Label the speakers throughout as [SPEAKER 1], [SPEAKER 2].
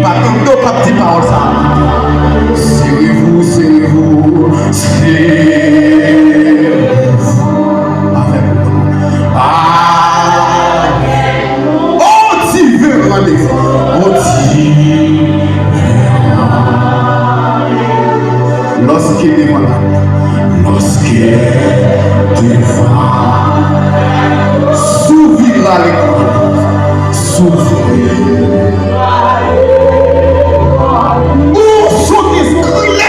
[SPEAKER 1] Pas tant de pas petit parole ça. Serrez-vous, serrez-vous, serrez-vous. Avec nous. Ah! Oh, tu veux rendez-vous. Oh, tu veux. Lorsqu'il est malade, lorsqu'il est devant, s'ouvrira l'école, s'ouvrira. Où sont les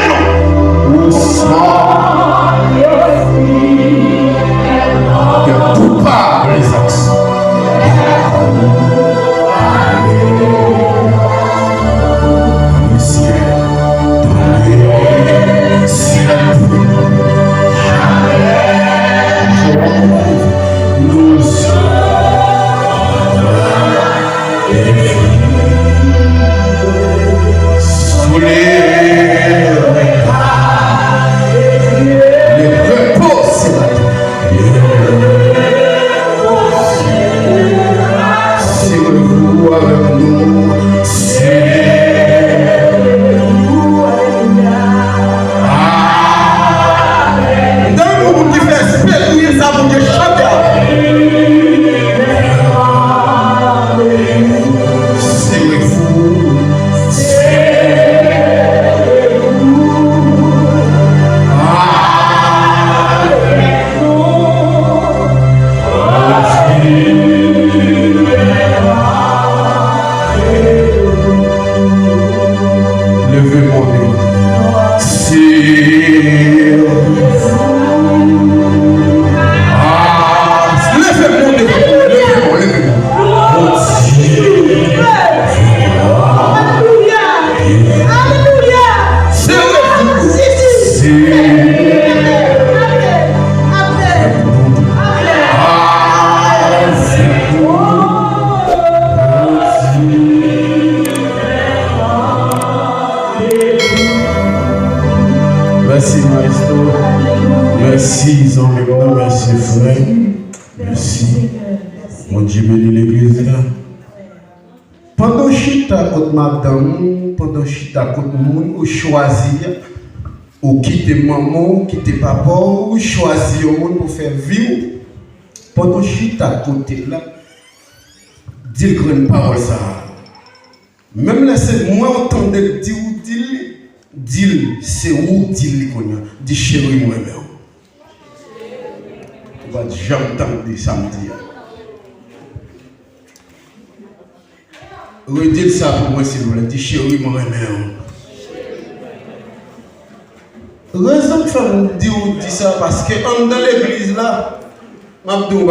[SPEAKER 1] noms? Où sont que tout part les axes? Le ciel, dans le ciel, nous sous les repos, c'est la serrez-vous avec nous, serrez-vous. Dans le monde qui fait espérer, ça vous dit chanter. Serrez-vous, levez mon nez. Levez mon nez. Levez-moi. Mon Dieu. Merci Maestro, merci Zambéna, merci frère, merci. Mon Dieu bénit l'église là. Pendant chita contre madame, pendant chita contre monde, ou choisir, ou quitter maman, quitter papa, ou choisir au monde pour faire vivre. Pendant chita côté là, dis le grand parole ça. Même là c'est moi entendre dire ou dire, c'est où dire qu'on a, dit chérie moi-même. Tu vas jamais entendre samedi. Redis ça pour moi s'il vous plaît, dit chérie moi-même. Raison que ça me dit ça parce que dans l'église là, je dis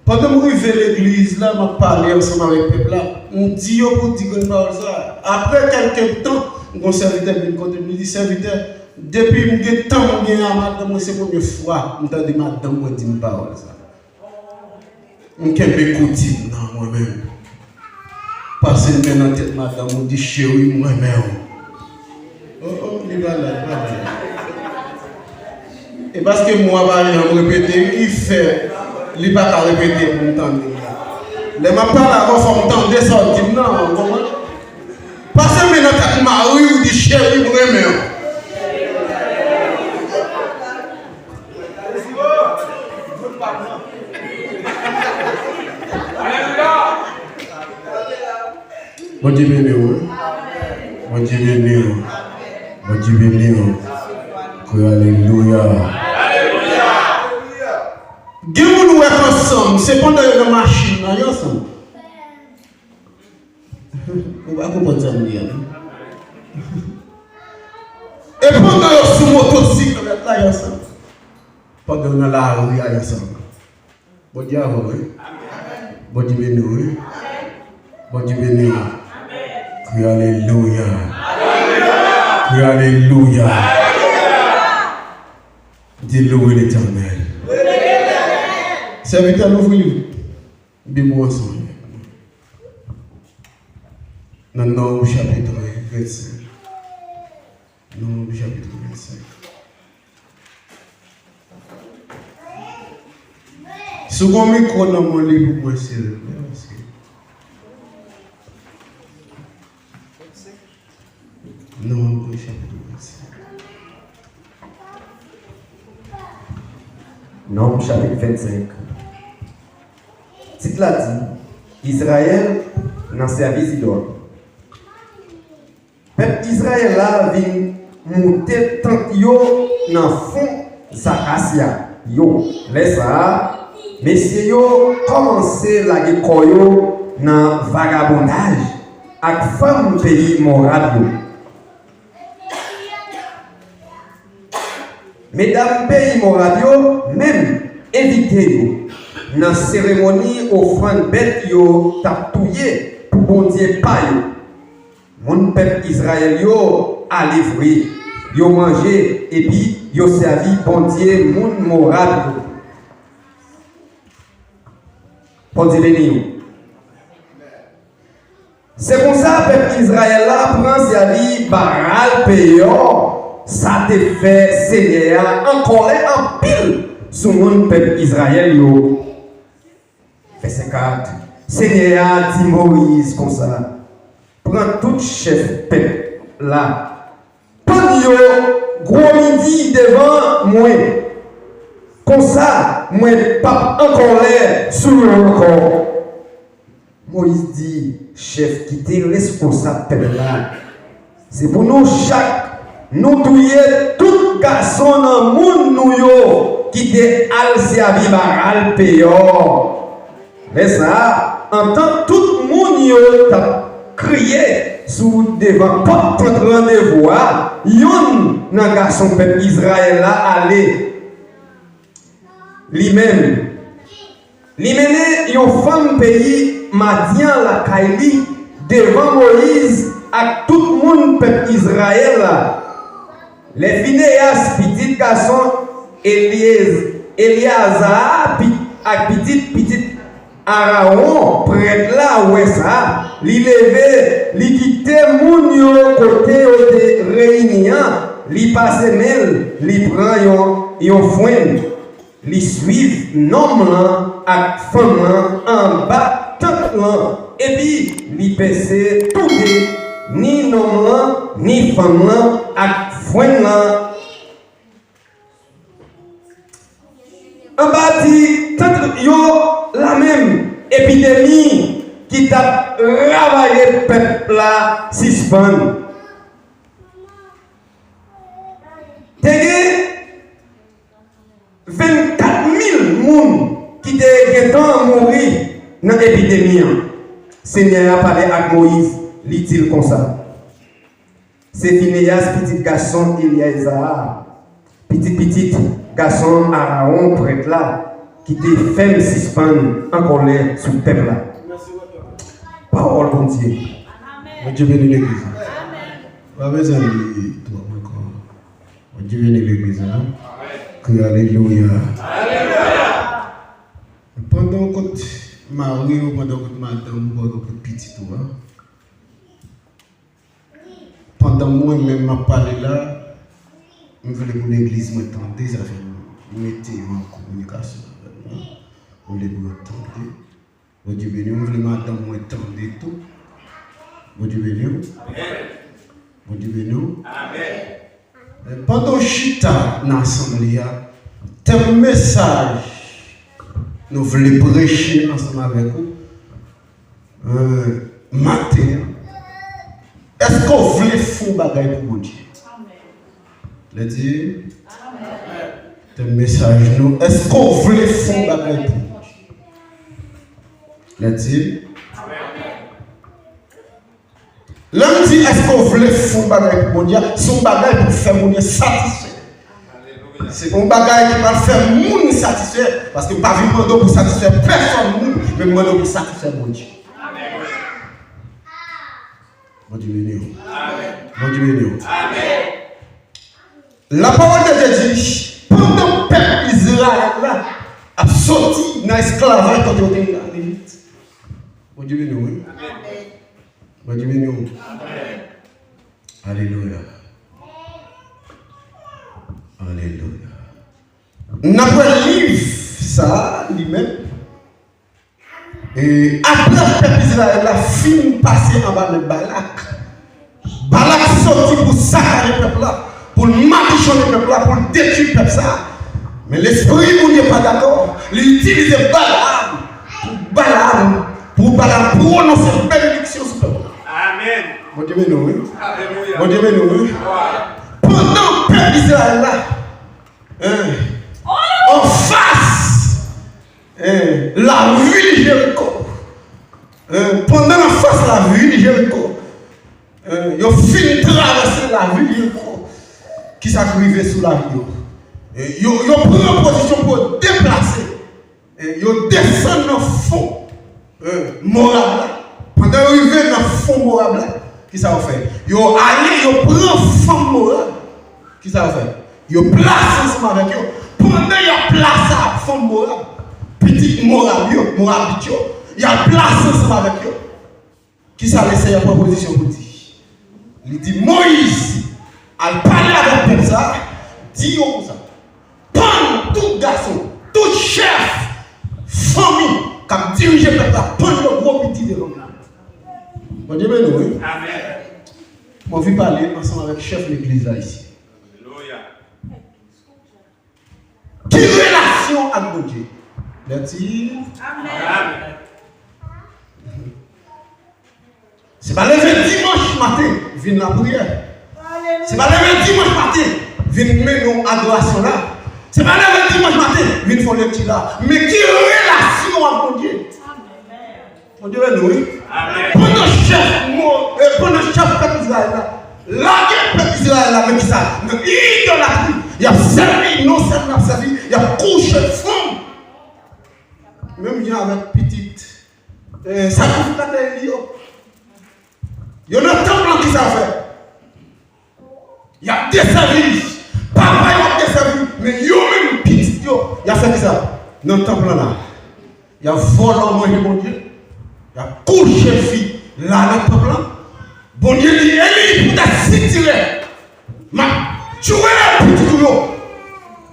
[SPEAKER 1] pendant que je arrive à l'église là, je parle ensemble avec le peuple là, on dit pour dire qu'on parle ça. Après quelques temps, mon serviteur vient côté me dit serviteur, depuis que je temps que madame, c'est la première fois que je dis madame moi dit parole ça. On kembe coutume dans moi-même. Parce que dans tête madame on dit chérie moi-même. Oh, il va là. Et parce que moi, je répéter, il fait, il ne va pas répéter pour m'entendre. Les ma parle avant, il faut m'entendre sortir. Non, comment? Parce que maintenant, tu as mari ou dit chérie, moi-même. Bon Dieu béni, bon Dieu béni, bon Dieu béni. Alléluia. Dis-moi nous ensemble, c'est pendant la machine, nous ensemble. On va comprendre ça. Et pendant que sous motocycle, on est là ensemble. Pendant que nous la rue ensemble. Bon Dieu, bon Dieu béni, bon Dieu béni. Alléluia. Alléluia. Dis louer l'Éternel. Serviteur, nous voulons. Bible ensemble. Dans Nombre chapitre 25. Nombre chapitre 25. Si vous avez un micro dans mon livre, pour moi, c'est. Non, chapitre 25.
[SPEAKER 2] Non, chapitre 25. Titre là dit Israël dans service idole. Peuple Israël là vient monter tant yo dans fond Zakasia. Yo, laisse ça. Messieurs yo commencé la guerre dans vagabondage avec femme pays Moab. Mesdames pays Moab même évitez dans la cérémonie offrande bête yo tapouillé pour bon Dieu pas yo. Mon peuple Israël yo a livré, yo mangé et puis yo servi bon Dieu mon Moab. Bon Dieu béni yo. C'est comme ça peuple Israël là prend servi Baal Péor. Ça te fait Seigneur encore en pile sur mon peuple Israël yo. Verset 4. Seigneur dit Moïse comme ça. Prends tout chef peuple là. Prends yo gros midi devant moi. Comme ça, moi pas encore l'air sur le corps. Moïse dit, chef qui te responsable peuple là. C'est pour nous chaque nous touyer tout garçon dans le monde nous yo qui te al servi Baal Péor. Mais ça, en tant tout le monde yo t'a crié sous devant porte rendez-vous. Yon nan garçon peuple Israël là aller. Lui-même. Li mène yon femme pays Madian la Kaili devant Moïse avec tout le monde peuple Israël là. Les Phinéas, petit garçon, Eliazar, avec petit Aaron, prêtre là, ouais ça, li levé, li quitté moun yo côté de réunion, li passe mel, li prend yon foin, li suive nom là, avec femme là, en bas, tante là, et puis li pèse tout ni nom là, ni femme là, avec foin là. En bâti, tant yo la même épidémie qui t'a ravagé le peuple là, suspend. T'es 24 000 personnes qui étaient mourir dans l'épidémie. Seigneur a parlé avec Moïse, dit-il comme ça. C'est Phinéas, petit garçon Eliazar, petit garçon Aaron, prêtre là, qui te fait suspendre en colère sous le peuple là. Parole bon Dieu.
[SPEAKER 1] Dieu bénit l'église. Pas besoin de toi encore. Dieu bénit l'église. Que alléluia. Pendant que Marie ou pendant que madame ou pendant que petit toi. Pendant moi-même ma parler là, je voulais que l'église m'entende, ça fait mettez en communication avec moi. Je voulais vous entendre. Bon Dieu béni, je voulais madame m'entendre tout. Bon Dieu béni. Bon Dieu béni. Amen. Pendant chita dans l'assemblée, tel message nous voulons prêcher ensemble avec vous. Matin. Est-ce qu'on voulait faire bagaille pour mon Dieu? Le Dieu. Le message nous. Est-ce qu'on voulait faire bagaille pour mon Dieu? Le Dieu. L'homme dit est-ce qu'on voulait faire bagaille pour mon Dieu? Son bagaille pour faire mon Dieu satisfait. C'est un bagaille qui va faire mon Dieu satisfait. Parce que pas vivre pour satisfaire personne, mais moi pour satisfaire mon Dieu. Bon Dieu béni. Bon Dieu béni. La parole de Dieu dit, pendant que le peuple Israël a sorti dans l'esclavage quand il était en Égypte. Bon Dieu béni. Bon Dieu béni. Alléluia. Alléluia. Notre livre, ça, lui-même. Et après le peuple Israël a fini de passer en bas de Balak, Balak sorti pour saccager le peuple là, pour malédiction le peuple là, pour détruire le peuple ça. Mais l'esprit n'est pas d'accord. Il utilise Balaam pour prononcer une bénédiction sur le peuple.
[SPEAKER 3] Amen.
[SPEAKER 1] Bon Dieu, nous.
[SPEAKER 3] Alléluia.
[SPEAKER 1] Bon Dieu, nous. Pendant le peuple d'Israël là, en face, la ville de Jéricho. Pendant la face de la ville de Jéricho, ils ont fini de traverser la ville de Jéricho qui s'arrivait sous la ville. Ils ont pris une position pour déplacer. Ils ont descendu dans le fond Moab. Pendant qu'ils arrivaient dans le fond Moab, qui ça a fait? Ils ont allé, ils ont pris le fond Moab. Qui ça a fait? Ils ont placé ensemble avec eux. Pendant qu'ils ont placé le fond Moab, petit Moab, ils ont placé ensemble avec eux. Qui ça a laissé la proposition pour dire? Il dit Moïse, à parler avec le peuple ça, dit comme ça. Prends tout garçon, tout chef, famille, qui a dirigé le peuple, prends le gros petit de l'homme. Bon Dieu, nous, oui.
[SPEAKER 3] Amen.
[SPEAKER 1] On va parler ensemble avec le chef de l'église là ici.
[SPEAKER 3] Alléluia.
[SPEAKER 1] Quelle relation avec mon Dieu? Dit
[SPEAKER 3] Amen.
[SPEAKER 1] c'est pas lever dimanche matin, venir la prière. C'est pas lever dimanche matin, venir mettre nos adorations là. C'est pas lever dimanche matin, venir faire le petit là. Mais qui relation avec mon Dieu? Mon Dieu, oui. Pendant le chef peuple Israël là, la peuple Israël là, avec ça, l'idolâtrie, il y a servi, non seulement servi, il y a couché de fond. Même gens avec petite, sacrificateur, il y a un temple qui ça fait. Il y a des services. Papa, il y a des services. Mais il y a même petit, il y a fait ça. Dans le temple là, il y a volé manger mon Dieu. Il y a couché fille là dans le temple là. Bon Dieu dit, Élie, pour ta cité, ma tuer le petit tout.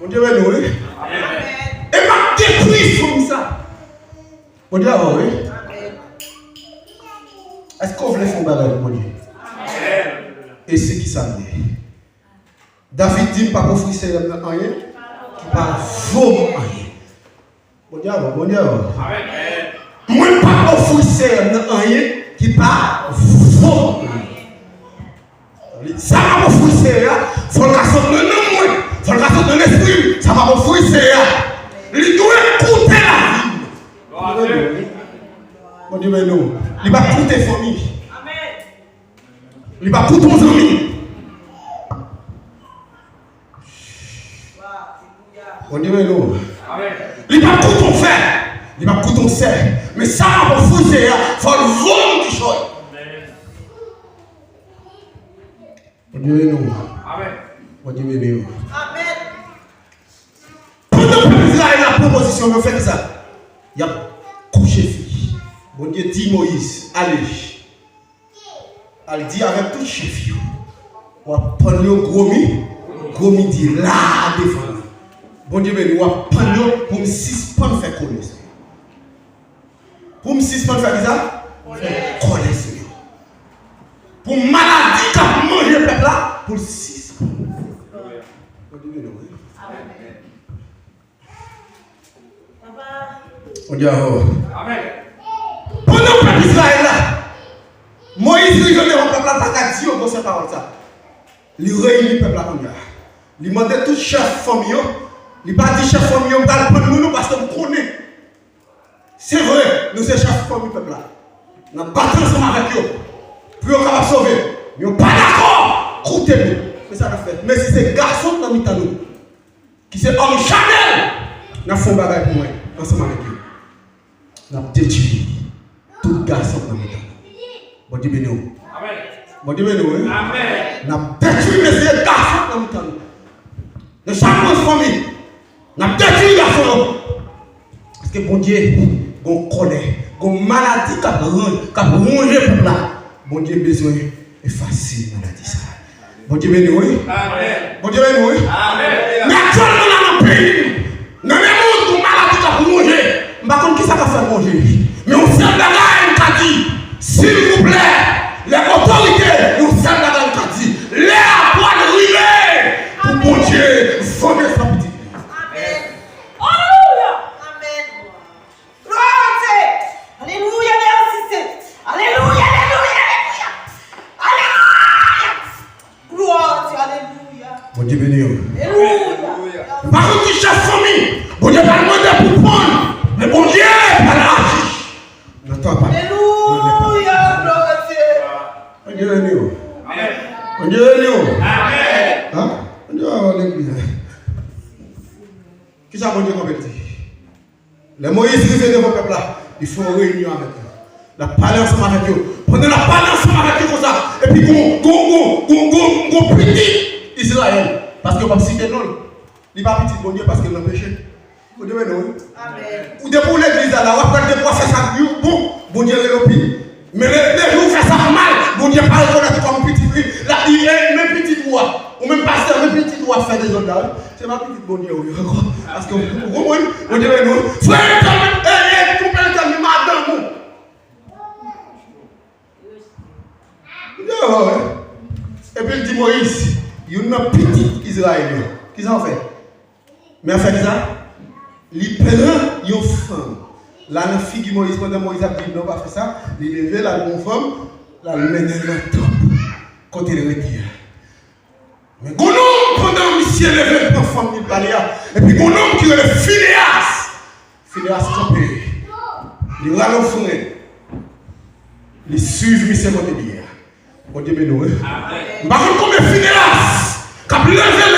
[SPEAKER 1] Bon Dieu va nous. Et m'a détruit comme ça. Bon Dieu va oui. Est-ce qu'on voulait faire bagarre mon Dieu? Et c'est qui ça dit? David dit pas offrir ses rien, qui pas vaut rien. Bon Dieu, bon Dieu. Moi pas offrir ses rien, qui pas vaut rien. Ça va m'offrir ses rien, faut le garçon de nous, faut le garçon de l'esprit, ça va m'offrir ses rien. Il doit écouter la vie. Bon Dieu, mais non. Il va écouter tes familles. Il va écouter ton ami. Bon Dieu, mais non. Il va écouter ton frère. Il va écouter ton sœur. Mais ça va m'offrir ses rien. Il faut le vendre du choix. Bon Dieu, mais non. Bon Dieu, mais non. Pendant que Israël a la proposition de faire ça, il y a couché fille. Bon Dieu dit Moïse, allez. Elle dit avec tout chef, on va prendre le gros midi, là, défendre. Bon Dieu, on va prendre pour me 6 points faire connaître. Pour me 6 points faire ça? Faire connaître. Pour maladie qui a mangé le peuple là, pour 6 points. Bon Dieu, oui. On dit Amen. Pendant le peuple d'Israël là, Moïse lui donne au peuple là, pas qu'à dire cette parole ça. Il réunit le peuple là comme ça. Il demandait tout chef famille, il pas dit chef famille, on va prendre nous parce qu'on connaît. C'est vrai, nous sommes chef famille peuple là. Nous battons ensemble avec eux. Puis on va sauver. Mais on pas d'accord. Écoutez-nous. C'est ça qu'on fait. Mais si c'est garçon dans nous, qui c'est homme Chanel, nous faisons bagarre pour moi, ensemble avec eux. Nous détruit tout garçon dans nous. Bon Dieu béni. Amen. Bon Dieu béni. Amen. Nous détruit mes garçons dans nous. De chaque famille, nous détruit les garçons. Parce que bon Dieu, on connaît, on maladie qui a rongé le peuple là. Bon Dieu besoin effacer maladie ça. Bon Dieu béni. Amen. Bon Dieu béni. Amen. Mais actuellement dans le pays, nous avons une maladie qui a rongé. Je ne sais pas qui ça va faire manger. Mais on sait que qui a dit, s'il vous plaît, les autorités, nous sommes Dieu béni.
[SPEAKER 3] Alléluia.
[SPEAKER 1] Par contre, qui chef famille, bon Dieu va demander pour prendre, mais bon Dieu va l'agir. N'entends pas.
[SPEAKER 4] Alléluia, gloire à Dieu.
[SPEAKER 1] Bon Dieu béni.
[SPEAKER 3] Amen.
[SPEAKER 1] Bon Dieu béni.
[SPEAKER 3] Amen.
[SPEAKER 1] Hein? Bon Dieu va l'église. Qui ça bon Dieu compétit? Les Moïse qui viennent de vos peuples là, il faut une réunion avec eux. La parler ensemble avec eux. Prenez la parler ensemble avec eux comme ça. Et puis, go petit Israël. Parce que pas citer non. Il n'est pas petit bon Dieu parce qu'il a péché. Vous devez nous.
[SPEAKER 4] Amen.
[SPEAKER 1] Ou de pour l'église là, on va faire des fois faire ça bon Dieu est l'opinion. Mais les jours fait ça mal, bon Dieu pas reconnaître comme petit. Là, il est même petit doigt. Ou même pasteur, même petit doigt faire des autres là. C'est ma petite bon Dieu. Parce que vous comprenez, bon Dieu est nous. Frère, combien de temps, madame? Et puis il dit Moïse, il y a un petit Israélien. Qu'est-ce qu'il fait? Mais en fait ça, il prend une femme. Là, la fille de Moïse, pendant Moïse a dit non, pas faire ça, il levé la bonne femme, la mène dans le temple, côté de retire. Mais un homme, pendant monsieur levé la femme, il parlait, et puis un homme qui est le Phinéas campé, il va le frère, il suit monsieur côté de bon Dieu béni. Par contre, comme Phinéas, qui a levé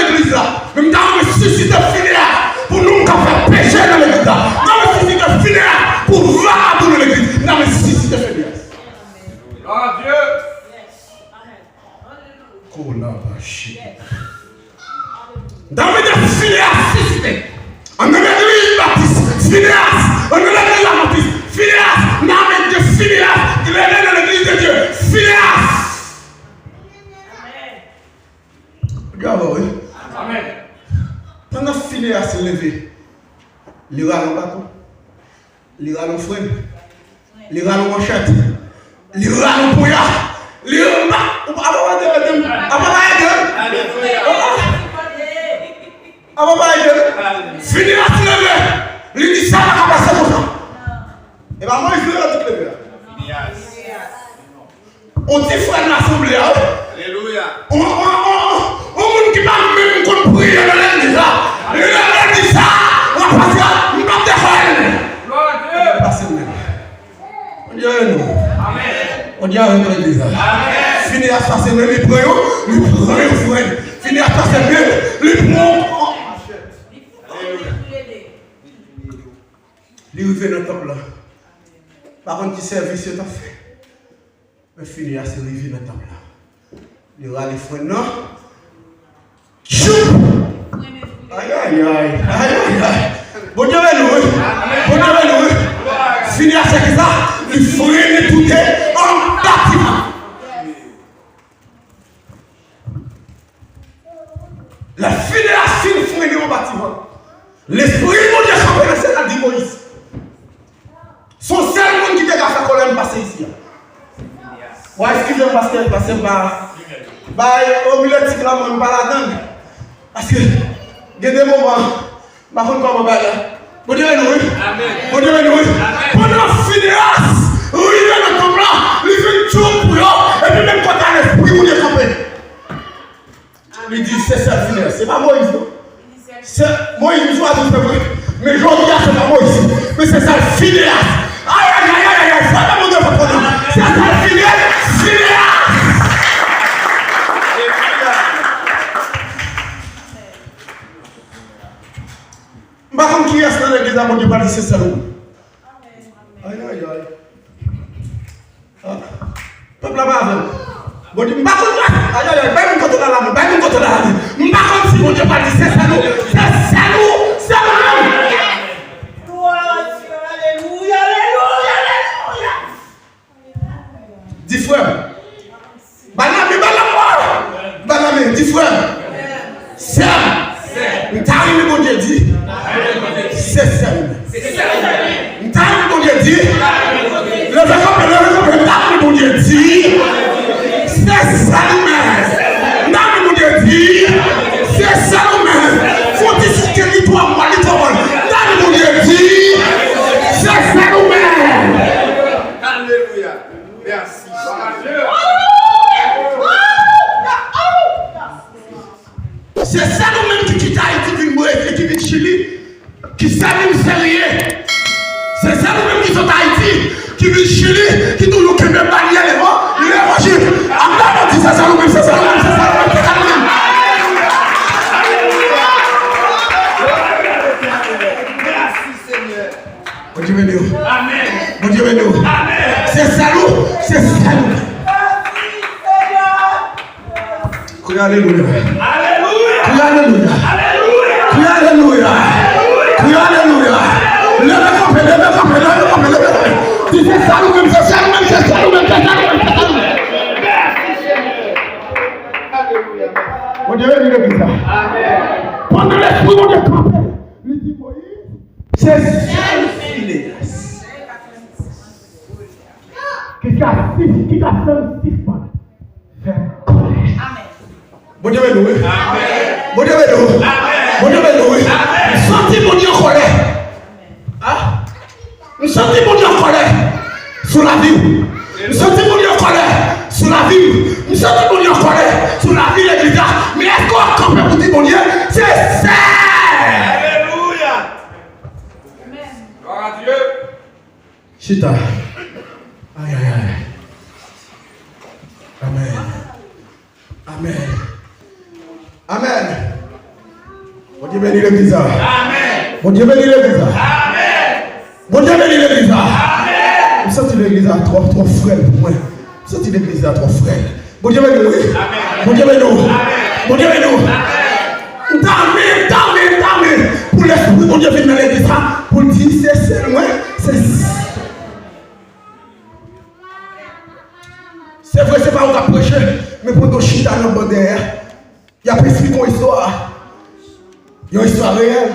[SPEAKER 1] l'église là, même quand on suscite Phinéas, pour nous qui faire péché dans l'église là, quand on suscite Phinéas, pour vagabonder dans l'église, nous avons suscité Phinéas.
[SPEAKER 3] Gloire à Dieu.
[SPEAKER 1] Dans l'église Phinéas suscité. On a l'église baptiste, Phinéas, on a l'église baptiste, Phinéas, nous avons Phinéas, il est dans l'église de Dieu, Phinéas.
[SPEAKER 3] Amen.
[SPEAKER 1] Pendant Phinéas se lever, il ira dans le bateau, il ira dans le frein, il ira dans le manchette, il ira dans le poignard, il ira dans le Phinéas se lever, il dit ça va passer comme ça. Et bien moi, je vais le lever. On dit frère de l'assemblée.
[SPEAKER 3] Alléluia.
[SPEAKER 1] On monde qui va même qu'on prie dans l'église là. Il a dit ça. On va passer à une autre école.
[SPEAKER 3] Gloire à Dieu.
[SPEAKER 1] Passer même. On dit à nous.
[SPEAKER 3] Amen.
[SPEAKER 1] On dit à nous l'église là.
[SPEAKER 3] Amen.
[SPEAKER 1] Finir à passer même les prends, frère. Finir à passer même les prends. Il arrive dans le temple là. Par contre, qui service est fait. Mais finir à se arriver dans le temple là. Il y aura les frères, non? Chou! Aïe, aïe, aïe, aïe, aïe. Bon Dieu, bon Dieu, finir à faire ça, les frères tout est en bâtiment. La fédération de frères en bâtiment. L'esprit de Dieu campé dans cette année de Moïse. Son seul monde qui t'a fait qu'on aime passer ici. Ouais, excusez-moi parce que au milieu de ce là, je ne pas là-dedans. Parce que, il y a des moments, je ne sais pas comment je vais. Bon Dieu, bon Dieu, pendant Phinéas, il est dans le là, il fait une chose pour eux, et puis même quand tu as l'esprit, vous êtes campé. Il dit, c'est ça, Phinéas, c'est pas Moïse, non? Moïse, il choisit de faire, mais je dis, c'est pas Moïse, mais c'est ça, Phinéas. Aïe, aïe, aïe, aïe, ça, mon Dieu, c'est ça, Phinéas. Par qui est-ce dans l'église à mon Dieu pas dit c'est ça? Aïe, aïe, aïe. Peuple là-bas, bon Dieu, par contre, aïe, aïe, aïe, pas une côté là, pas une côté là. Par contre, si mon Dieu pas dit c'est ça, c'est ça, c'est ça.
[SPEAKER 4] Gloire à Dieu, alléluia, alléluia, alléluia.
[SPEAKER 1] Dis frère. Baname, dis frère. C'est N'tarrive mon Dieu dit. C'est ça. N'tarrive mon Dieu dit. Le verbe mon Dieu dit. C'est ça même. N'tarrive mon Dieu dit. C'est ça même. Faut discuter l'histoire, moi l'histoire. N'tarrive mon Dieu dit. C'est ça même.
[SPEAKER 3] Alléluia. Merci.
[SPEAKER 1] C'est ça nous-mêmes qui quitte Haïti, qui vient Chili, qui s'allume sérieux. C'est ça nous-mêmes qui sont Haïti, qui vient Chili, qui nous qui même pas lié l'évangile. Allah nous dit c'est ça nous-mêmes, c'est ça nous-mêmes, c'est ça nous-mêmes, c'est ça nous-mêmes.
[SPEAKER 3] Merci Seigneur.
[SPEAKER 1] Bon Dieu béni.
[SPEAKER 3] Amen.
[SPEAKER 1] Bon Dieu béni.
[SPEAKER 3] Amen.
[SPEAKER 1] C'est ça nous, c'est ça nous. Alléluia.
[SPEAKER 3] Alléluia.
[SPEAKER 1] Alléluia.
[SPEAKER 3] Alléluia.
[SPEAKER 1] Alléluia. Alléluia. C'est ça nous-mêmes, c'est ça nous-mêmes, c'est ça nous-mêmes, c'est ça nous-mêmes.
[SPEAKER 3] Alléluia.
[SPEAKER 1] Bon Dieu béni l'église.
[SPEAKER 3] Amen.
[SPEAKER 1] Pendant l'esprit de Dieu campé, il dit Moïse, c'est Phinéas. Qui a fait un sifflement. Bon Dieu béni.
[SPEAKER 3] Amen.
[SPEAKER 1] Bon Dieu béni. Bon Dieu béni. Sentez mon Dieu en colère. Ah? Nous sentons mon Dieu en colère sur la vie. Nous sentons mon Dieu en colère sur la vie. Nous sentons mon Dieu en colère sur la vie de l'Église. Mais est-ce qu'on a campé pour dire mon Dieu? C'est ça!
[SPEAKER 3] Alléluia. Gloire à Dieu.
[SPEAKER 1] Chita. Aïe aïe aïe. Amen. Amen. Amen. Bon Dieu bénit l'Église.
[SPEAKER 3] Amen.
[SPEAKER 1] Bon Dieu bénit l'Église.
[SPEAKER 3] Amen.
[SPEAKER 1] Bon Dieu bénit l'Église.
[SPEAKER 3] Amen.
[SPEAKER 1] Vous sentez l'Église à trop frêle pour moi. Vous sentez l'Église à trop frêle. Bon Dieu bénit.
[SPEAKER 3] Amen.
[SPEAKER 1] Bon Dieu bénit.
[SPEAKER 3] Amen.
[SPEAKER 1] Bon Dieu bénit.
[SPEAKER 3] Amen.
[SPEAKER 1] T'amène. Pour l'esprit, bon Dieu vient dans l'Église pour dire c'est moi. C'est vrai, c'est pas où on prêcher, mais pour nos chita dans le bon derrière, il y a plus qu'une histoire. Il y a une histoire réelle.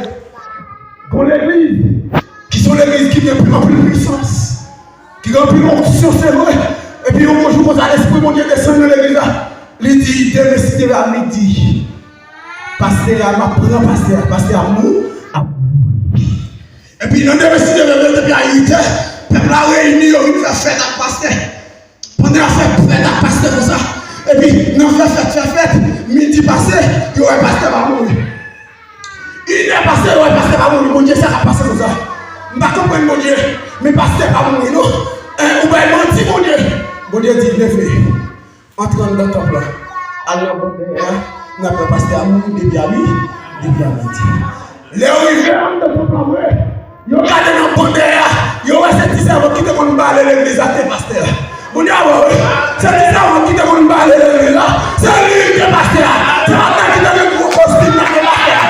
[SPEAKER 1] Pour l'Église, qui sont l'Église qui vient plus en plus de puissance, qui remplit l'onction, c'est vrai. Et puis, un jour, quand l'Esprit, mon Dieu, descend dans l'Église, il dit, demain, si tu vas midi, pasteur, ma prend pasteur amour. Et puis, dans demain, si tu vas depuis à 8 heures, le peuple a réuni, il va faire la pasteur. Pendant la fête, à pasteur comme ça. Et puis, dans la fête, midi passé, il y aurait pasteur à mourir. Il est passé, il y aurait pasteur à mourir. Mon Dieu, ça va passer comme ça. Je ne comprends pas, mon Dieu, mais pasteur à mourir, non? Ou bien, il menti, mon Dieu. Mon Dieu dit, bien fait. Entrant dans le temple, allons au bon derrière, n'a pas pasteur à mourir, depuis à midi, depuis à midi. Les arrivés dans le temple, ils ont regardé dans le bon derrière, ils ont resté cerveau qui te font baler l'église à tes pasteurs. Mon Dieu, c'est les gens qui te font baler l'église. C'est lui qui est pasteur. C'est la main qui te fait un gros costume dans le pasteur.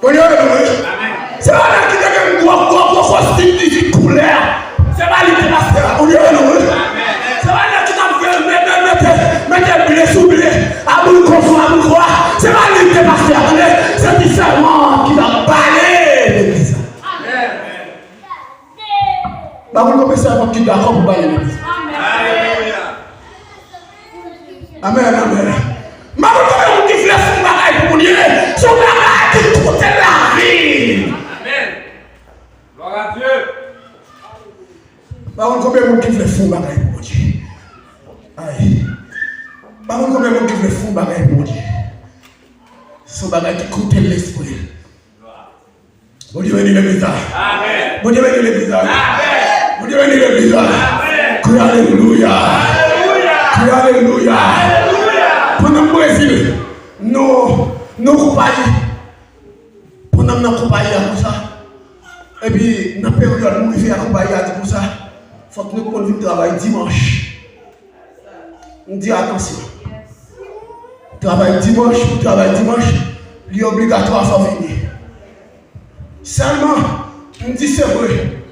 [SPEAKER 1] Mon Dieu, c'est la main qui te fait un gros costume de couleur. C'est pas lui qui est pasteur. Mon Dieu, c'est la main qui te fait mettre blé sous blé. À bout de confort, à bout de croix. C'est pas lui qui est pasteur. C'est différent qui va balayer l'église. Bah, vous commencez à qui d'accord pour balayer l'église. Amen, amen. Ma vous commencez à qui fait son bagage pour mon Dieu. Son bagage qui coûte la vie.
[SPEAKER 3] Amen. Gloire à Dieu.
[SPEAKER 1] Bah, vous commencez à qui fait son bagage pour mon Dieu. Aïe. Bah, vous commencez à qui fait son bagage pour mon Dieu. Son bagage qui coûte l'esprit. Bon Dieu bénit l'église.
[SPEAKER 3] Amen.
[SPEAKER 1] Bon Dieu bénit l'église.
[SPEAKER 3] Amen.
[SPEAKER 1] Bon Dieu bénit l'église.
[SPEAKER 3] Amen.
[SPEAKER 1] Crie alléluia.
[SPEAKER 3] Alléluia.
[SPEAKER 1] Crie alléluia.
[SPEAKER 3] Alléluia.
[SPEAKER 1] Pendant le Brésil, nos compagnies, pendant nos compagnies comme ça, et puis dans la période où nous faisons la compagnie comme ça, il faut que nous continuions de travailler dimanche. On dit attention. Travail dimanche, il est obligatoire à venir. Seulement, on dit c'est vrai,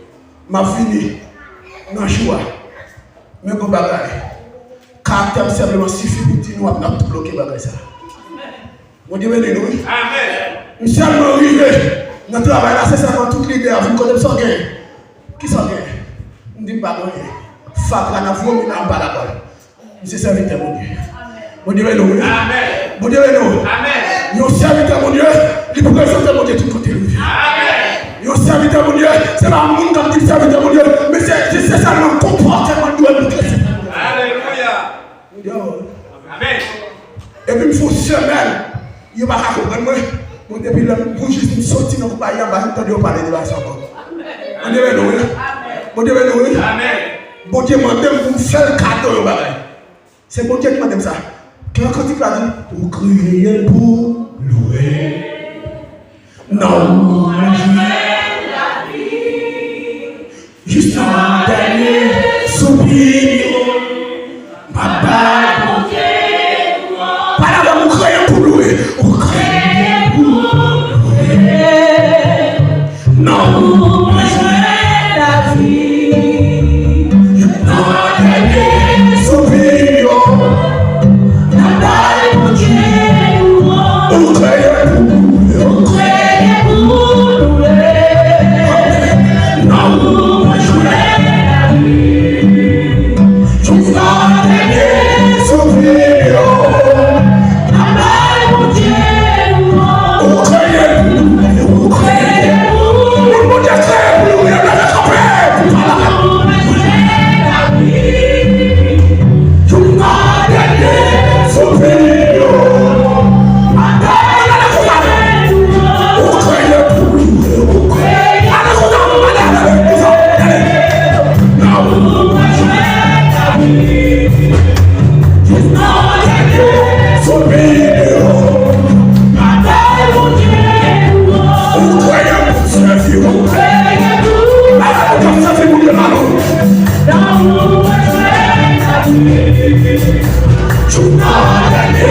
[SPEAKER 1] m'a fini dans le choix. Mais qu'on bagaille. Caractère simplement suffit pour dire nous avons tout bloqué bagaille ça. Mon Dieu béni nous.
[SPEAKER 3] Amen.
[SPEAKER 1] Nous sommes arrivés dans le travail là, c'est seulement toute l'idée, vous connaissez ça gain. Qui s'en gagne? On dit pas rien. Fakra n'a vomi dans pas la balle. C'est serviteur mon Dieu. Mon Dieu béni nous.
[SPEAKER 3] Amen.
[SPEAKER 1] Mon Dieu béni nous.
[SPEAKER 3] Amen.
[SPEAKER 1] Nous serviteur mon Dieu, il présente mon Dieu tout côté.
[SPEAKER 3] Amen.
[SPEAKER 1] Nous serviteur mon Dieu, c'est pas mon monde qui dit serviteur mon Dieu, mais c'est ça le comportement de Dieu.
[SPEAKER 3] Alléluia. Amen.
[SPEAKER 1] Et puis il faut semaine, il n'y a pas qu'à comprendre moi. Bon, depuis là, pour juste sortir dans le pays, on va entendre parler de la santé. On devait nous. On devait nous.
[SPEAKER 3] Amen.
[SPEAKER 1] Bon Dieu m'a demandé pour faire le cadeau. C'est bon Dieu qui m'a demandé ça. Quand il a dit, vous criez pour louer. Non, la vie. Juste un dernier soupir. Papa, mon Dieu. Pas là, vous criez pour louer. Vous criez pour louer. Non, la vie. Non, dernier soupir. Papa, mon Dieu. Vous criez pour louer. Vous criez pour louer. Non, la vie. Juste un dernier soupir. Papa, mon Dieu. Vous criez pour louer. Vous criez pour louer. Mon Dieu, criez pour louer. On a compris. La vie. Juste un dernier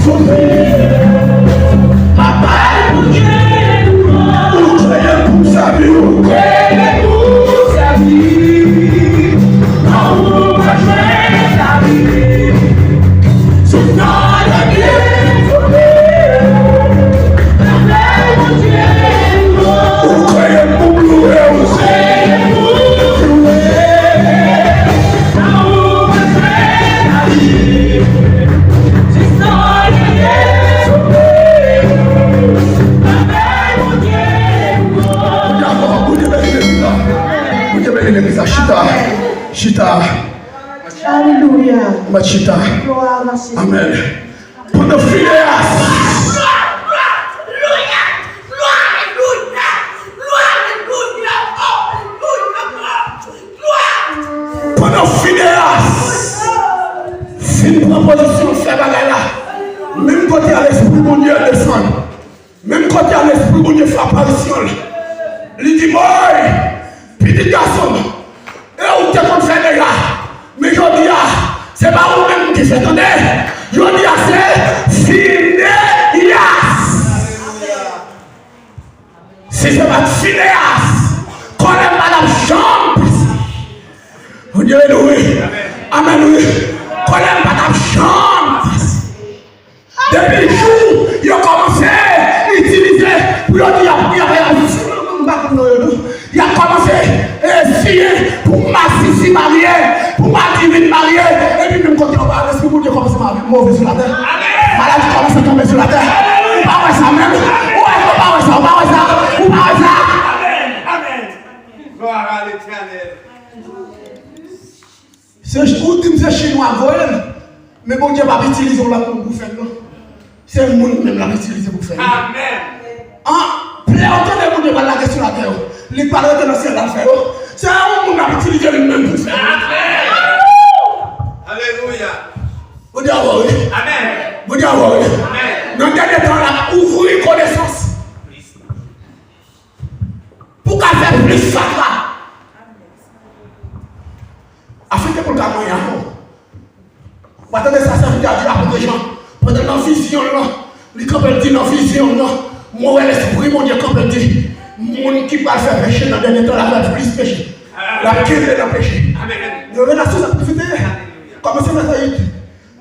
[SPEAKER 1] soupir. Chita.
[SPEAKER 4] Alléluia.
[SPEAKER 1] Machita.
[SPEAKER 4] Gloire à Jésus.
[SPEAKER 1] Amen. Pendant Phileas. Pendant Phileas. Une proposition fait bagarre là. Même côté à l'esprit mon Dieu descend. Même côté à l'esprit mon Dieu fait apparition. Il dit moi, petit garçon. Et où tu as fait des gars? Mais je dis, c'est pas vous-même qui fait attendez. Je dis, c'est Phileas. Si c'est pas Phileas, qu'on aime Madame Chambre. Vous direz oui. Amen, oui. Qu'on aime Madame Chambre. Depuis le jour, il a commencé à utiliser pour dire, il a commencé à essayer pour m'assister marié, pour m'activer marié, et puis même quand on va l'esprit pour Dieu commence à mauvais sur la terre. Malade commence à tomber sur la terre. Ou pas ça même. Ou pas ça, ou pas ça, ou pas ça.
[SPEAKER 3] Amen. Gloire à l'Éternel.
[SPEAKER 1] C'est chinois, mais bon Dieu va utiliser la pour faire. C'est le monde même la utiliser pour faire.
[SPEAKER 3] Amen.
[SPEAKER 1] Pléonton de mon Dieu va la sur la terre. Les parents de la ciel la faire. C'est un monde qui a utilisé le même pour faire.
[SPEAKER 3] Alléluia.
[SPEAKER 1] Vous dites oui.
[SPEAKER 3] Amen.
[SPEAKER 1] Vous dites oui.
[SPEAKER 3] Amen.
[SPEAKER 1] Dans le dernier temps, là, ouvrir connaissance. Pour qu'elle fasse plus ça là. Afin que pour le moyen. Attendez, ça, ça veut dire à des gens. Pendant la vision, là, les campagnes disent la vision, là. Moi, l'esprit, mon Dieu, comme il dit, mon qui va faire pécher dans le dernier temps, la va plus pécher. La quête de la péché. Je vais la chose à profiter. Comment c'est ça?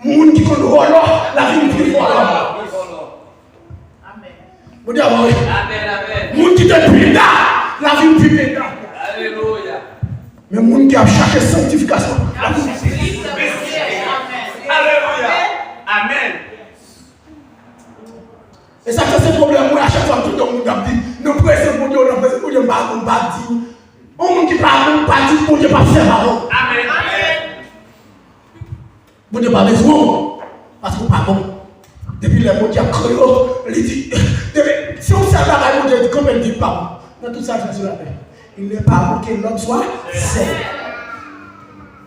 [SPEAKER 1] Mon qui connaît la vie plus forte. Amen. Vous dites, mon qui te prie là. la vie plus pédale.
[SPEAKER 3] Alléluia.
[SPEAKER 1] Mais le monde qui a cherché sanctification, la vie
[SPEAKER 3] Alléluia. Amen.
[SPEAKER 1] et ça c'est ce problème, moi, à chaque fois, tout le monde a dit, nous pressons pour Dieu, nous pressons pour Dieu, on va dire, on ne dit pas dire pour Dieu, pas faire parole.
[SPEAKER 3] Amen.
[SPEAKER 1] Pour Dieu, pas besoin, parce qu'on pas bon. Depuis le monde qui a créé, il dit, si on sait pas, mon Dieu dit, comment il dit pas bon, dans tout ça, je suis sur la paix. Il n'est pas bon que l'homme soit saint.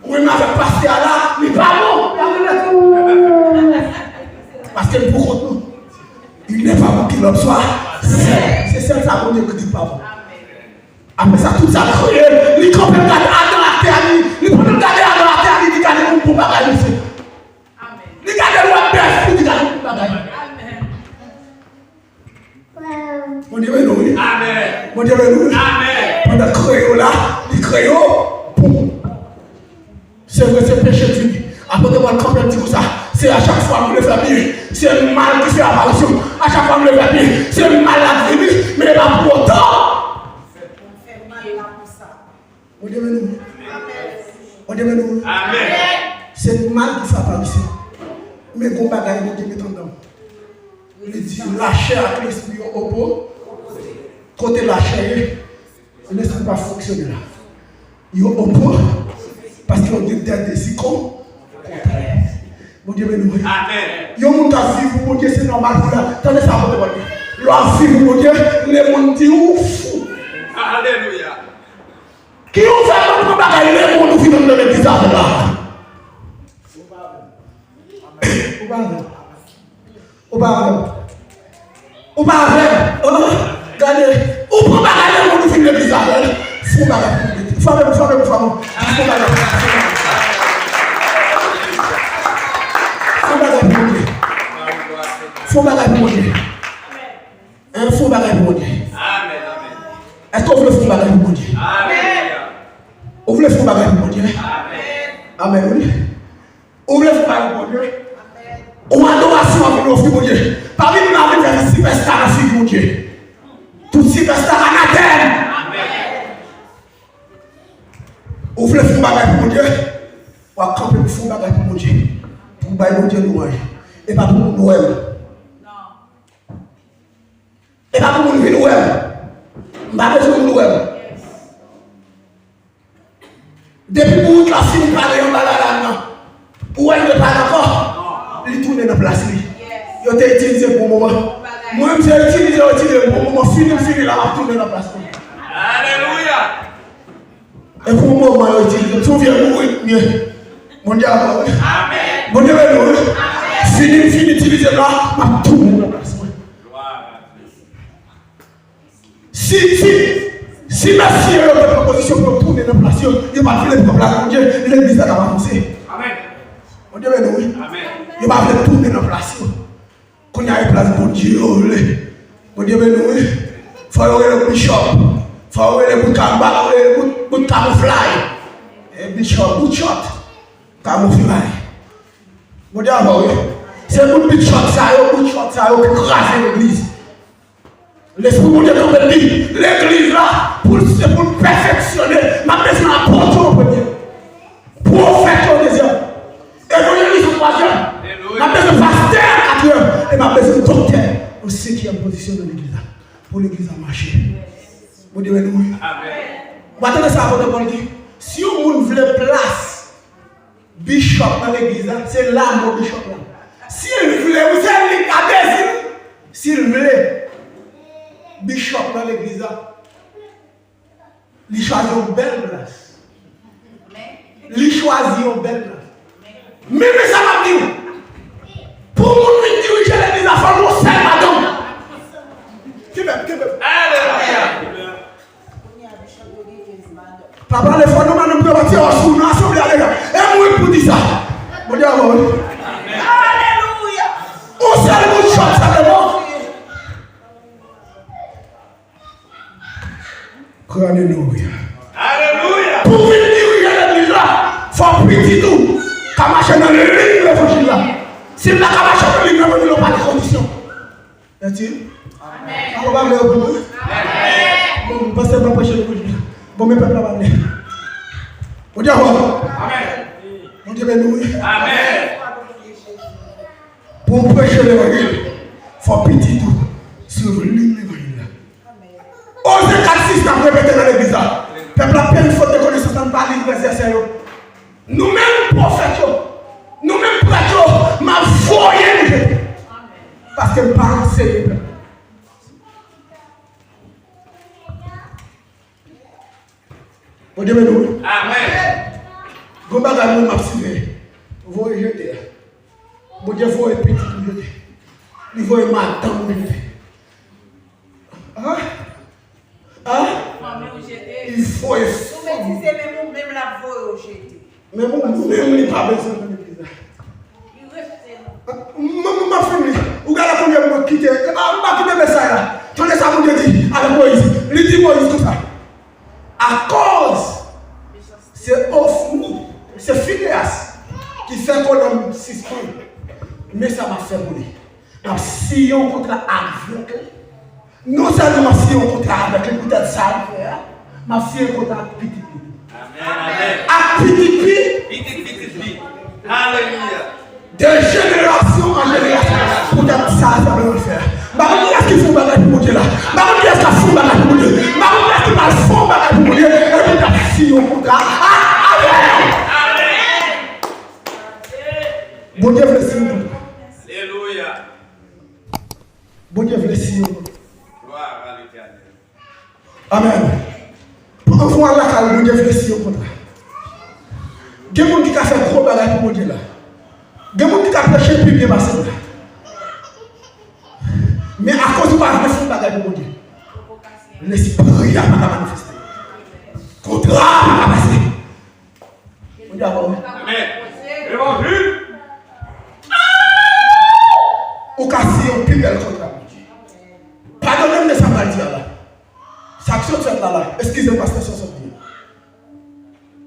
[SPEAKER 1] Oui, mais avec pasteur là, il n'est pas bon. Parce que pour nous, il n'est pas bon que l'homme soit saint. C'est ça, ça, mon Dieu, qui dit pas bon. Après ça, tout ça, il peut regarder dans la terre, il peut regarder dans la terre, il dit, regardez pour bagaille ici. Il regarde le bête, il dit, regardez pour bagaille. Mon Dieu, oui.
[SPEAKER 3] Amen.
[SPEAKER 1] Mon Dieu, oui.
[SPEAKER 3] Amen.
[SPEAKER 1] Pendant le crayon là, le crayon, boum. C'est vrai, c'est péché fini. Après de voir le campement dit ça, c'est à chaque fois que le fait bien. C'est le mal qui fait apparition. À chaque fois que le fait bien, c'est le mal à venir, mais pas pour autant. Mon Dieu, oui. Mon Dieu, oui.
[SPEAKER 3] Amen.
[SPEAKER 1] C'est le mal qui fait apparition. Mais qu'on va gagner, mon Dieu, met en dedans. Il dit la chair avec l'esprit au pot. Côté la chair, l'esprit va fonctionner là. Il est au pot parce qu'ils ont des décisions contraires. Mon Dieu, nous.
[SPEAKER 3] Amen.
[SPEAKER 1] Il y a un monde qui vit, mon Dieu, c'est normal pour là. Attendez ça, mon Dieu. Leur vie, mon Dieu, les monde dit ouf.
[SPEAKER 3] Alléluia.
[SPEAKER 1] Qui ont fait un bagage, les monde qui viennent de l'église là. Regardez, où prend bagage le monde qui vient de l'église là. Fou bagage. Fou bagage pour Dieu. Un faux bagage pour Dieu.
[SPEAKER 3] Amen.
[SPEAKER 1] Est-ce qu'on veut le faux bagage pour Dieu?
[SPEAKER 3] Amen.
[SPEAKER 1] On veut le faux bagage pour Dieu.
[SPEAKER 3] Amen.
[SPEAKER 1] Amen. On veut le faux bagage pour Dieu. On a adoration avec nos filles pour Dieu. Parmi nous, on a fait 6 stars à filles pour Dieu. Toutes 6 stars à Athènes. On veut le faux bagage pour Dieu. On va camper le faux bagage pour Dieu. Pour bailler Dieu nous manger. Et pas pour nous aimer. Et pas pour nous aimer. On n'a pas besoin de nous aimer. Depuis pour la fille parler en bas où elle ne parle encore, il tourne dans la place. Il a été utilisé pour le moment. Moi-même, j'ai utilisé pour le moment. Fini là, il tourne dans la place.
[SPEAKER 3] Alléluia.
[SPEAKER 1] Et pour le moment, il a utilisé. Tout vient mourir mieux. Mon Dieu, amen. Mon Dieu, amen. Fini, utiliser là, il tourne dans la place. Si merci à la proposition pour tourner dans la place, il va faire le place. Mon Dieu, l'église va avancer.
[SPEAKER 3] Amen.
[SPEAKER 1] Mon Dieu, oui.
[SPEAKER 3] Amen.
[SPEAKER 1] Il va faire tourner dans la place. Quand il y a une place pour Dieu, mon Dieu, oui. Il faut avoir le bishop. Il faut avoir le camouflage. Bishop, bout shot. Camouflage. Mon Dieu, oui. C'est le bout shot, ça qui crase l'église. L'esprit de Dieu comme dit, l'église là, c'est pour perfectionner, ma besoin d'apporter au premier. Prophète au deuxième. Évangéliste au troisième. Ma besoin de pasteur au quatrième. Et ma besoin de docteur au cinquième position de l'église là. Pour l'église à marcher. Vous dites oui.
[SPEAKER 3] Amen.
[SPEAKER 1] Maintenant, ça va vous dire, si vous voulez place, bishop dans l'église là, c'est là mon bishop là. Si vous voulez, vous allez regarder, s'il voulait. Bishop dans l'église, il choisit une belle place. Il choisit une belle place. Mais ça m'a dit, pour mon diriger l'église, il faut nous faire madame. Qui même.
[SPEAKER 3] Alléluia.
[SPEAKER 1] Papa, les fois, nous allons nous bâtir en sous, nous assembler avec eux. Et moi, pour dire ça. Mon Dieu, alléluia. On sait le mot shot, ça devant. Alléluia.
[SPEAKER 3] Alléluia.
[SPEAKER 1] Pour venir diriger l'église là, il faut petit tout. Quand marcher dans le livre de l'évangile là. Si vous n'avez pas marché dans le livre de l'évangile, il n'y a pas de conditions. Est-il? Amen. On va aller au bout. Amen.
[SPEAKER 5] bon, parce que je vais prêcher le projet. Bon, mes peuples va aller. Bon Dieu, amen. Bon Dieu, béni.
[SPEAKER 3] Amen.
[SPEAKER 5] Pour prêcher l'évangile, il faut petit tout sur l'évangile. Osez 4-6 ans répéter dans l'église. Peuple a plein de fautes de connaissance dans pas l'exercice. Nous-mêmes, prophètes, nous-mêmes, prêtres, ma foyer. Parce que pas enseigné. Bon Dieu, béni.
[SPEAKER 3] Amen.
[SPEAKER 5] Vous m'avez dit, vous voyez jeter. Bon Dieu, vous voyez petit pour jeter. Vous voyez madame pour jeter. Hein? Hein? Il faut.
[SPEAKER 6] Nous mettons même la voix au jeté.
[SPEAKER 5] Mais moi, même il pas besoin de l'église.
[SPEAKER 6] Il reste.
[SPEAKER 5] Ma famille, vous regardez combien de gens quittent. Ah, je vais quitter ça. Tu laisses ça, mon Dieu dit, avec Moïse. Il dit Moïse comme ça. À cause, c'est Ophni, c'est Phineas qui fait qu'on a 6 points. Mais ça m'a fait brûler. Si on contrat avec eux, non seulement si on contrat avec eux, peut-être ça, ma fille est contrat avec petit.
[SPEAKER 3] Amen.
[SPEAKER 5] À petit.
[SPEAKER 3] Alléluia.
[SPEAKER 5] De génération en génération, peut-être ça va le faire. Maman, est-ce qu'il faut bagage pour Dieu là? Maman, est-ce qu'il faut bagage pour Dieu? Maman, est-ce qu'il faut bagage pour Dieu? Et puis ta fille au contrat. Amen. Bon Dieu, blessé.
[SPEAKER 3] Alléluia.
[SPEAKER 5] Bon Dieu, blessé.
[SPEAKER 3] Gloire à l'Éternel.
[SPEAKER 5] Amen. Pour voir la calme, bon Dieu, blessé au contrat. Il y a des gens qui ont fait gros bagage pour Dieu là. Il y a des gens qui ont prêché plus bien passé là. Mais à cause de la réflexion de mon Dieu, l'esprit n'a pas manifesté. Contrat n'a pas passé. On dit avant.
[SPEAKER 3] Amen. Évangile.
[SPEAKER 5] Au cas si on prie le contrat. Pardonnez-moi de ça, mal dire là. Ça action fait là. Excusez-moi, pasteur, ça sort bien.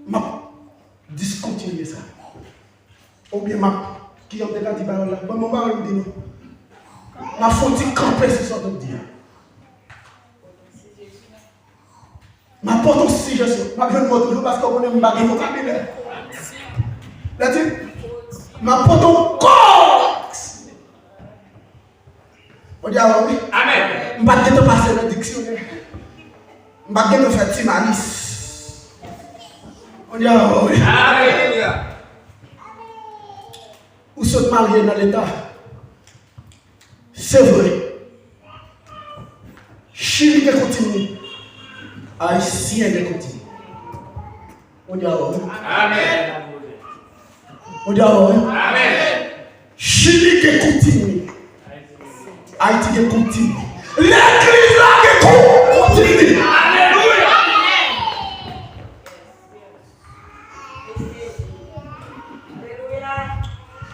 [SPEAKER 5] Ma discontinuer ça. Ou bien ma qui ont déjà dit parole là. Bon, mon parole dit non. Ma faute camper sur ce que dire. Ma porte aussi, je suis. Ma jeune toujours parce qu'on est un bagage vocabulaire. Là-dessus, ma porte au corps. On dit alors oui.
[SPEAKER 3] Amen.
[SPEAKER 5] Je ne vais pas te passer le dictionnaire. Je ne vais pas te faire timanis. On dit alors oui.
[SPEAKER 3] Alléluia.
[SPEAKER 5] Ou sont mariés dans l'état. C'est vrai. Chili qui continue. Haïtien qui continue. On dit alors.
[SPEAKER 3] Amen.
[SPEAKER 5] On dit alors.
[SPEAKER 3] Amen.
[SPEAKER 5] Chili qui continue. Haïti qui continue. L'église là qui continue.
[SPEAKER 3] Alléluia.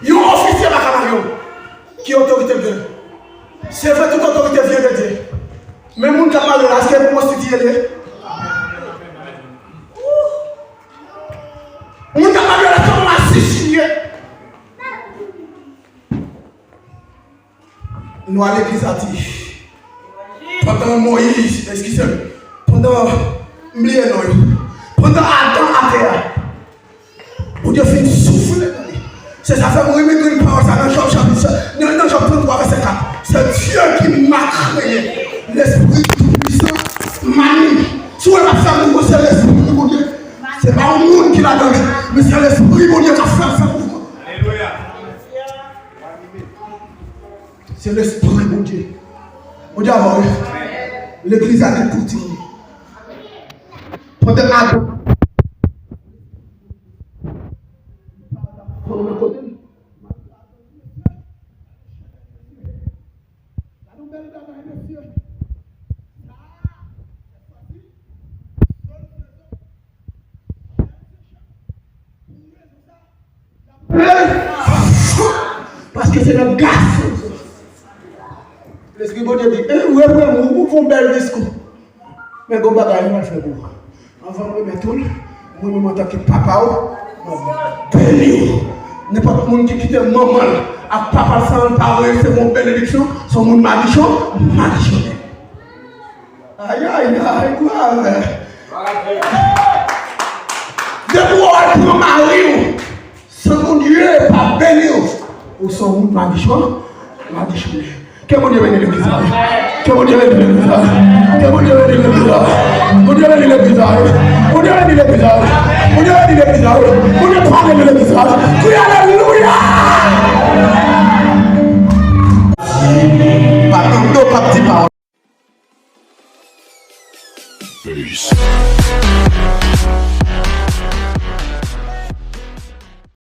[SPEAKER 5] Il y a un officier à Camario qui est autorité de Dieu. C'est vrai, toute autorité vient de Dieu. Mais mon camarade là, est-ce que vous constituez? Mon camarade là, comment assassiner? Nous à l'église a dit, pendant Moïse, excusez-moi, pendant pendant Adam à terre, pour Dieu fait souffler. C'est ça fait mourir une parole dans Job chapitre 33 verset 4. C'est Dieu qui m'a créé. L'esprit tout-puissant manie. Si on a fait mourir, c'est l'esprit de Dieu. C'est pas un monde qui l'a donné, mais c'est l'esprit de Dieu qui a fait ça pour vous.
[SPEAKER 3] Alléluia.
[SPEAKER 5] C'est l'esprit de Dieu. On dit avant, l'église a dit tout. Pendant Adam. Parce que c'est le garçon. L'esprit de Dieu dit, oui, vous faites un bel discours. Mais vous ne pouvez pas faire pour vous. Avant de mettre tout, vous en tant que papa, béni. N'importe qui qui quitte maman, à papa sans parole, c'est mon bénédiction, c'est mon malédiction, malédiction. Aïe, aïe, aïe, quoi? Depuis qu'on prend Marie, ce mon Dieu pas béni. Ou son monde m'a dit quoi? M'a dit quoi? Que mon Dieu bénisse l'église. Que mon Dieu bénisse l'église. Que mon Dieu bénisse l'église. Mon Dieu bénisse l'église. Mon Dieu bénisse l'église. Mon Dieu bénisse l'église. Mon Dieu parle de l'église. Alléluia.